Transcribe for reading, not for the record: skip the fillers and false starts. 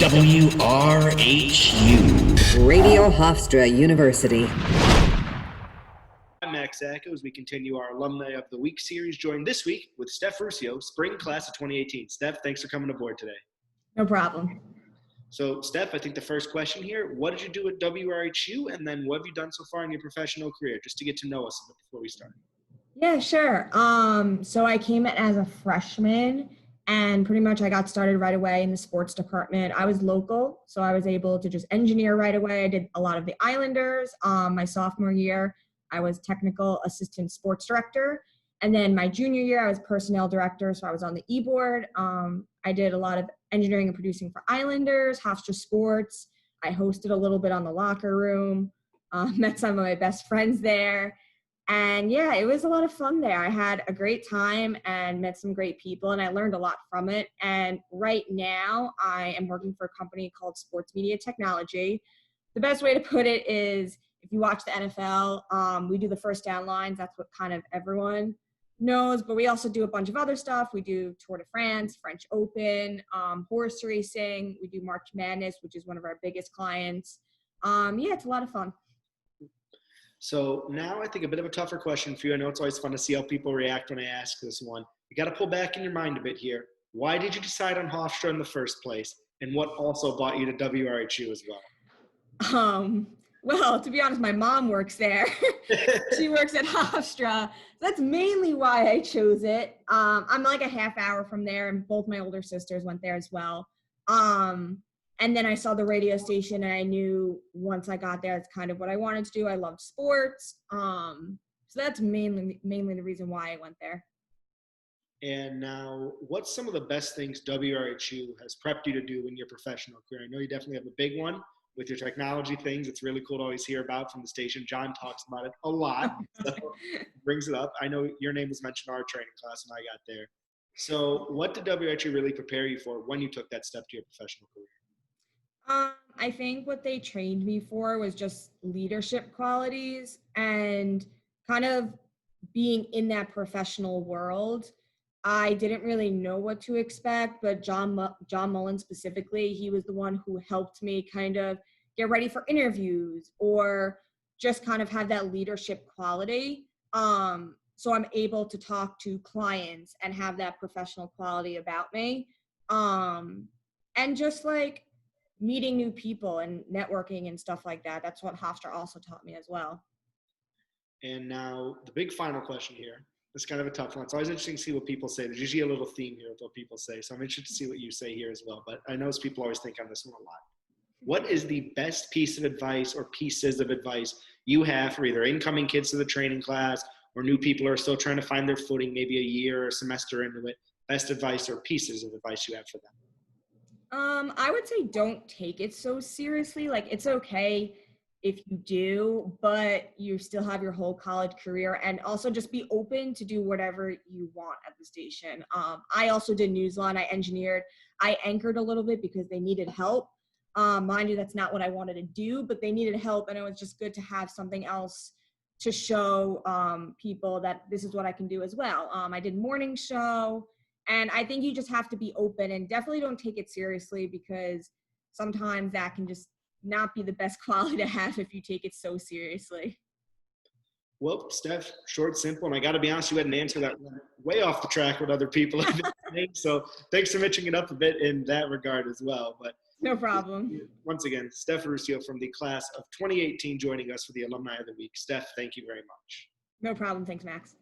WRHU Radio Hofstra University. I'm Max Sacco as we continue our Alumni of the Week series, joined this week with Steph Ruscio, spring class of 2018. Steph, thanks for coming aboard today. No problem. So, Steph, I think the first question here, what did you do at WRHU, and then what have you done so far in your professional career, just to get to know us a bit before we start? Yeah, sure. So I came in as a freshman, and pretty much I got started right away in the sports department. I was local, so I was able to just engineer right away. I did a lot of the Islanders. My sophomore year, I was technical assistant sports director. And then my junior year, I was personnel director, so I was on the e-board. I did a lot of engineering and producing for Islanders, Hofstra Sports. I hosted a little bit on the locker room, met some of my best friends there. And yeah, it was a lot of fun there. I had a great time and met some great people, and I learned a lot from it. And right now I am working for a company called SportsMEDIA Tech. The best way to put it is, if you watch the NFL, we do the first down lines. That's what kind of everyone knows, but we also do a bunch of other stuff. We do Tour de France, French Open, horse racing. We do March Madness, which is one of our biggest clients. Yeah, it's a lot of fun. So now I think a bit of a tougher question for you. I know it's always fun to see how people react when I ask this one. You got to pull back in your mind a bit here. Why did you decide on Hofstra in the first place? And what also brought you to WRHU as well? Well, to be honest, my mom works there. She works at Hofstra. That's mainly why I chose it. I'm like a half hour from there, and both my older sisters went there as well. And then I saw the radio station, and I knew once I got there, it's kind of what I wanted to do. I loved sports. So that's mainly the reason why I went there. And now, what's some of the best things WRHU has prepped you to do in your professional career? I know you definitely have a big one with your technology things. It's really cool to always hear about from the station. John talks about it a lot, so brings it up. I know your name was mentioned in our training class when I got there. So what did WRHU really prepare you for when you took that step to your professional career? I think what they trained me for was just leadership qualities and kind of being in that professional world. I didn't really know what to expect, but John Mullen specifically, he was the one who helped me kind of get ready for interviews or just kind of have that leadership quality. So I'm able to talk to clients and have that professional quality about me. And just like meeting new people and networking and stuff like that. That's what Hofstra also taught me as well. And now the big final question here. It's kind of a tough one. It's always interesting to see what people say. There's usually a little theme here with what people say. So I'm interested to see what you say here as well. But I know people always think on this one a lot. What is the best piece of advice or pieces of advice you have for either incoming kids to the training class or new people who are still trying to find their footing, maybe a year or a semester into it? Best advice or pieces of advice you have for them? I would say don't take it so seriously. Like, it's okay if you do, but you still have your whole college career, and also just be open to do whatever you want at the station. I also did Newsline. I engineered. I anchored a little bit because they needed help. Mind you, that's not what I wanted to do, but they needed help, and it was just good to have something else to show people that this is what I can do as well. I did morning show, and I think you just have to be open and definitely don't take it seriously, because sometimes that can just not be the best quality to have if you take it so seriously. Well, Steph, short, simple, and I got to be honest, you had an answer that went way off the track with other people have been saying, so thanks for mentioning it up a bit in that regard as well. But no problem. Once again, Steph Ruscio from the class of 2018 joining us for the Alumni of the Week. Steph, thank you very much. No problem. Thanks, Max.